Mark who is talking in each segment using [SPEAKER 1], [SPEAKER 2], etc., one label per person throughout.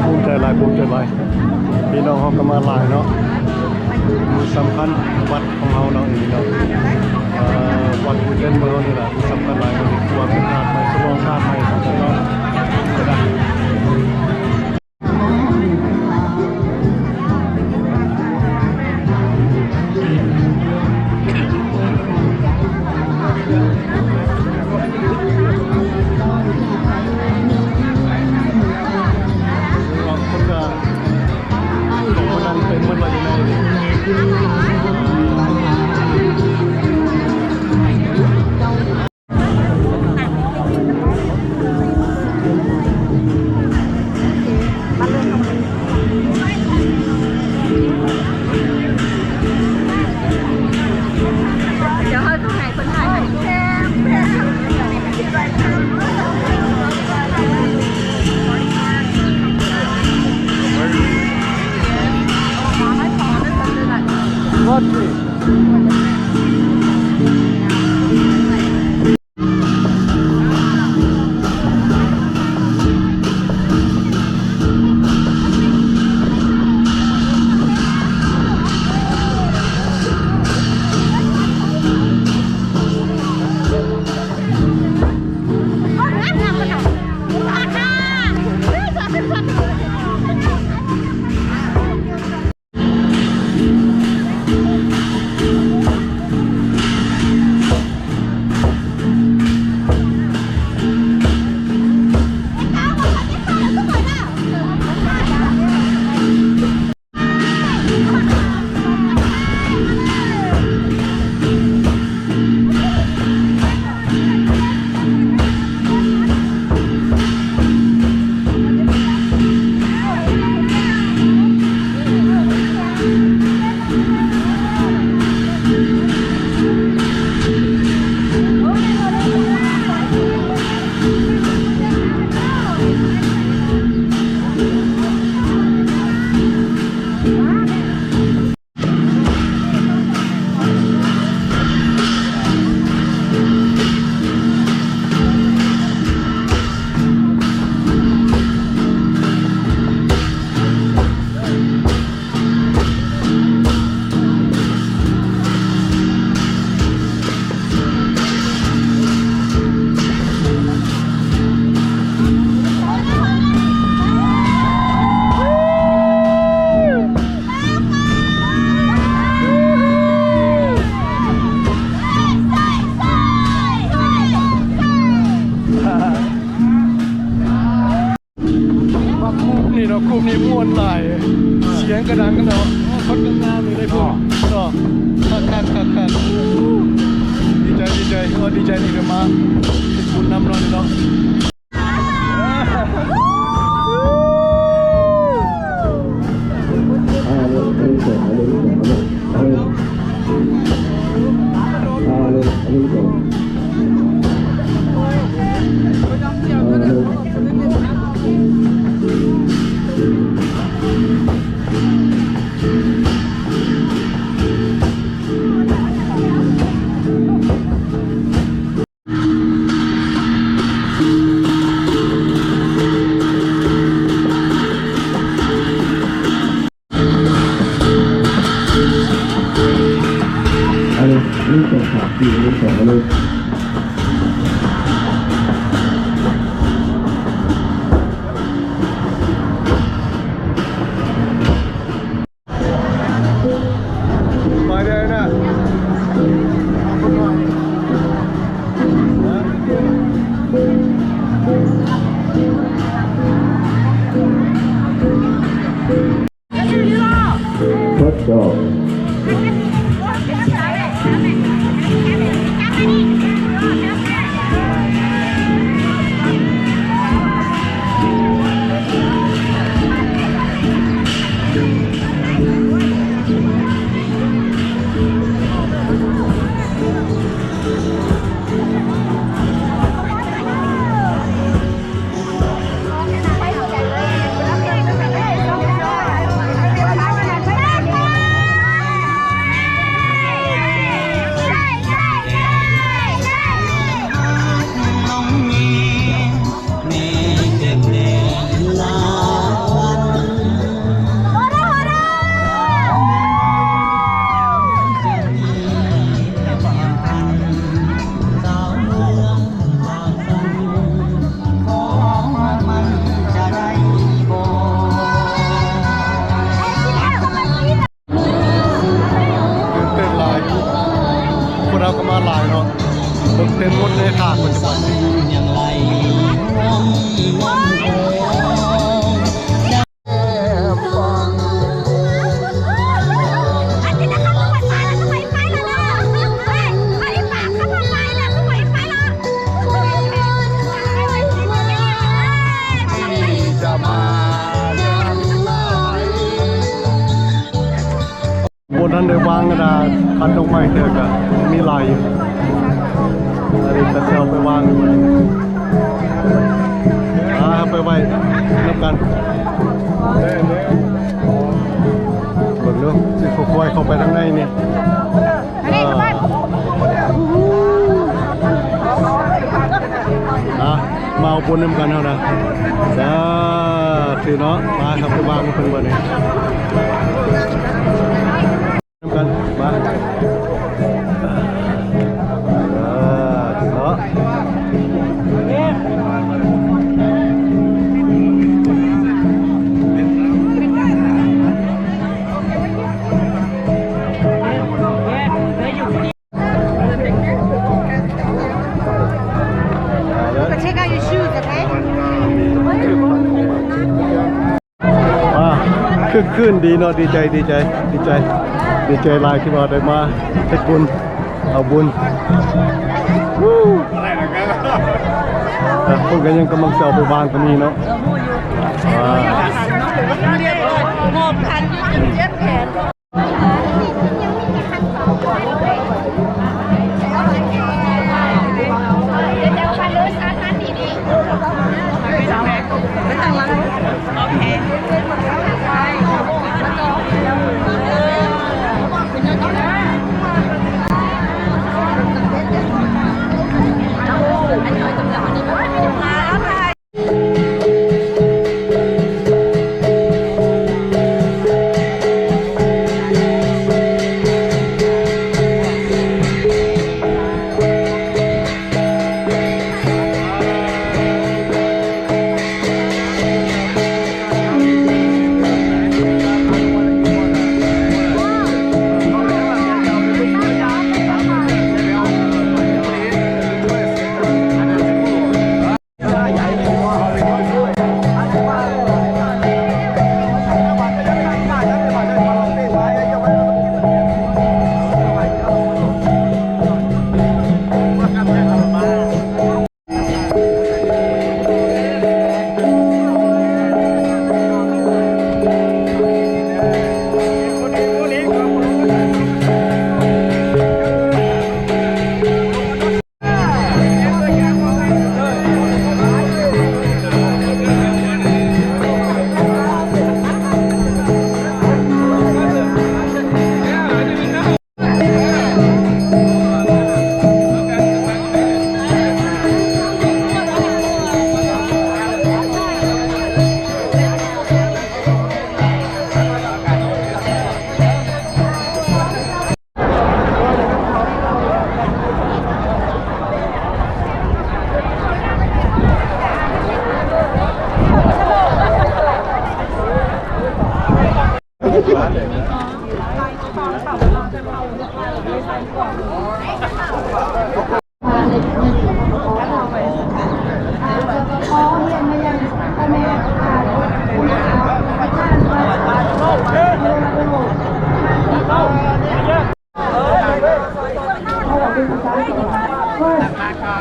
[SPEAKER 1] ภูมิใจหลายภูมิใจหลายพี่น้องเขาก็มาหลายเนาะมีสำคัญวัดของเราเนาะนี่เนาะวัดอุเทนเมืองนี่แหละมีสำคัญหลายคนที่ตัวเป็นชาติใหม่สมองชาติใหม่ของเราจะได้นี่เนาะกลุ่มนี้ม่วนหลายเสียงกระดังกันเนาะคนกำงามเลยได้พวกเนาะคักดีใจดีใจดีใจที่ได้มาเป็นบุญนำเราเนาะ
[SPEAKER 2] ลูกตัวขาดอยู่ลูกสองลูก
[SPEAKER 1] มาได้นะ
[SPEAKER 2] ทดสอบ
[SPEAKER 1] ท่านได้วางกระดาษคันดอกไม้เถอะกะมีลายอยู่อันนี้ก็จะเอาไปวางอยู่ไปไว้นับกันเบิ่งเรื่องสิค่อยๆเข้าไปทางในนี่มาเอาบุญนำกันเท่านั้นจ้าถือเนาะมาครับไปวางกันเพิ่งวันนี้นำกันมาถือเนาะขึ้นดีเนาะดีใจลายที่ว่าได้มาเฮ็ดบุญเอาบุญแต่พวกกันยังกำลังจะเอาไปวางก็มีเนาะ
[SPEAKER 3] หอบคันยืดเจ็บแขน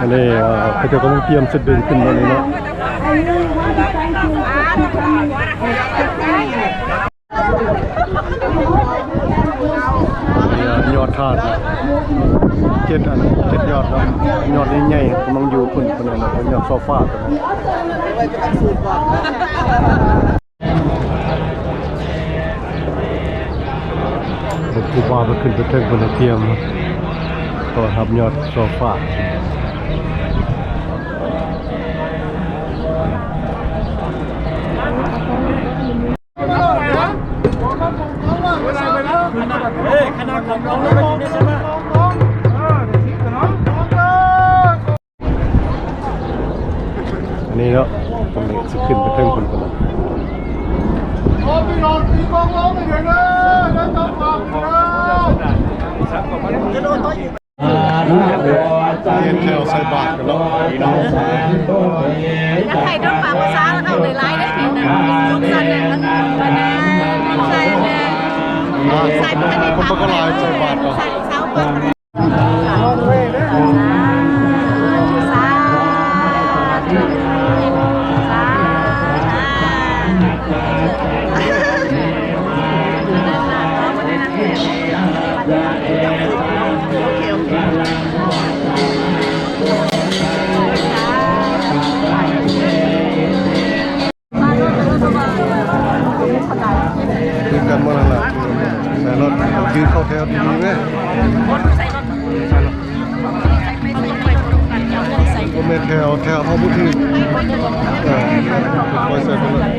[SPEAKER 1] อันนี้เขาจะกำลังเตรียมสะดึงขึ้นมาเลยเนาะยอดธาตุ7 ยอดแล้วยอดใหญ่ๆกำลังอยู่ขึ้นคนนั้นเป็นยอดโซฟาตัวนั้นครูบาไปขึ้นไปเทิงบนเทียมต่อทับยอดโซฟา
[SPEAKER 4] ขนาดของน้องเลยนี่ใช่ไหม
[SPEAKER 1] อันนี้เนาะตรงนี้จะขึ้นไปเทิงคนนั้นเห็นแถวใส่บาตรกันแล้ว
[SPEAKER 3] ถ้าใครต้องฝากภาษาแล้วเข้าในไลน์ได้ถึงนะลูกสันเนี่ยมันใส่เนี่ยใส่ปกติทำอะไรใส่เสาเปิด
[SPEAKER 1] ยืนกันมาแล้วล่ะใส่รถยืนเข้าแถวดีๆไหมก็ไม่แถวเขาพูดถึงคอยใส่ไปเลย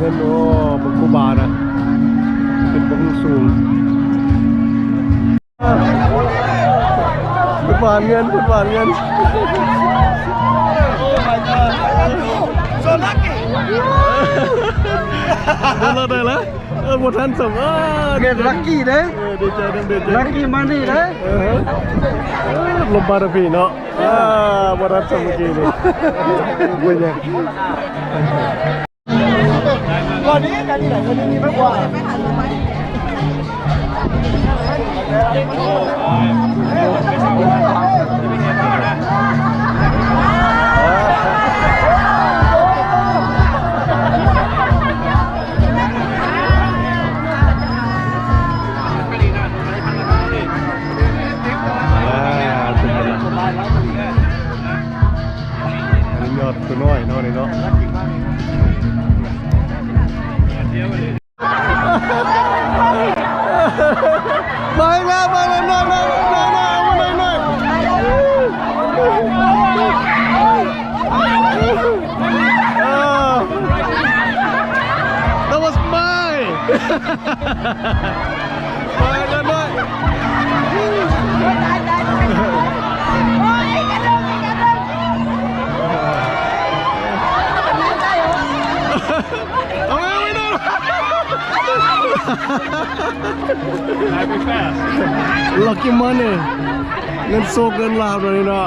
[SPEAKER 1] เงินโอ้มันกูบานะเป็นบังสูงเป็นบานเงินเป็นบานเงินโซลักกี้ได้แล้วหมดทันส่ง
[SPEAKER 4] เด็ดลักกี้เด้
[SPEAKER 1] ดีใจเด็ด
[SPEAKER 4] ลักกี้มันนี่เด้
[SPEAKER 1] ลมบาร์พีเนาะหมดทันส่งเมื่อกี้นี่เป็นยัง
[SPEAKER 4] วันนี้กันที่ไหนวันนี้มีมากกว่า
[SPEAKER 1] ยอดตัวน้อยเนาะนี่เนาะมาแล้วน้อยThat was mine มาแล้วน้อยLucky money เงินโซกเงินลาบเลยเนาะ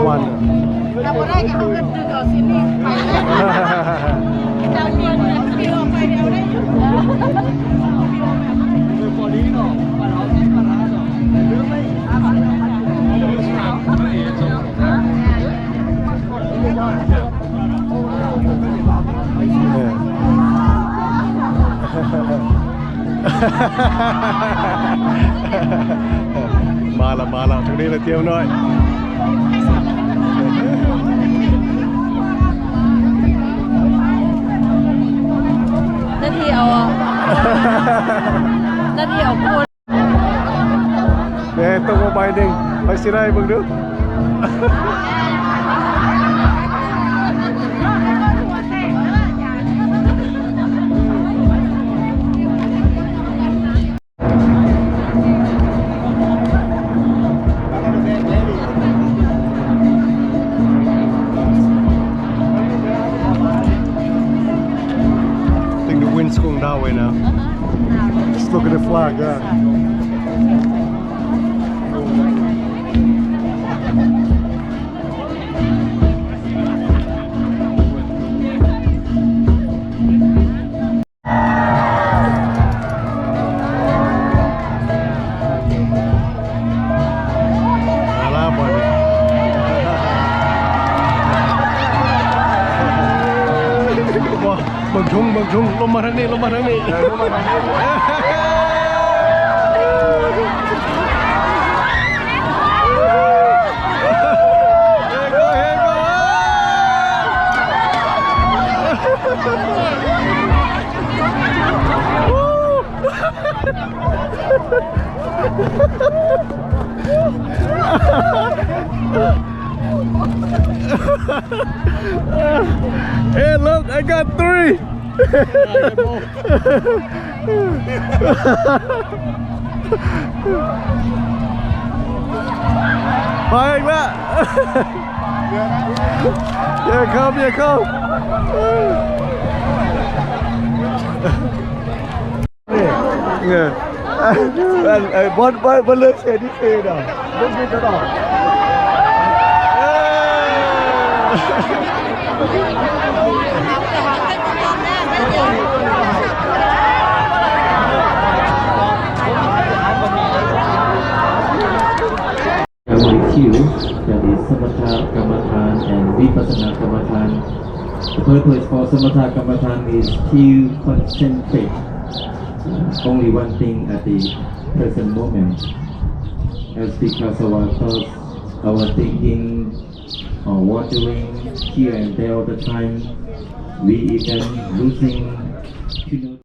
[SPEAKER 1] วันเราได้กับเขากันดึงเอาสิ่งนี้ไปเจ้าเมียเนี่ยพี่ออกไปเดียวได้อยู่พอดีเนาะมาเราที่มาร้านเนาะหรือไม่มาละตรงนี้เราเที่ยวหน่อย สิได้เบิ่งดู I think the wind's going that way now. Just look at the flag, yeah. Alah, buddy. ว้าเบิ่งทุ่งลงมาทางนี้ลงมาทางนี้ลงมาทางนี้Hey, look, I got 3. ไปอีกแล้วอย่าเข้านี่เนี่ยบอลเลือกเสียที่เฟย์อ่ะบอลไม่จะต่อ
[SPEAKER 2] Q, that is Samatha Kamatan and Vipassana Kamatan. The purpose for Samatha Kamatan is to concentrate only one thing at the present moment. As because of our thoughts, our thinking, or wandering here and there all the time, we even losing to know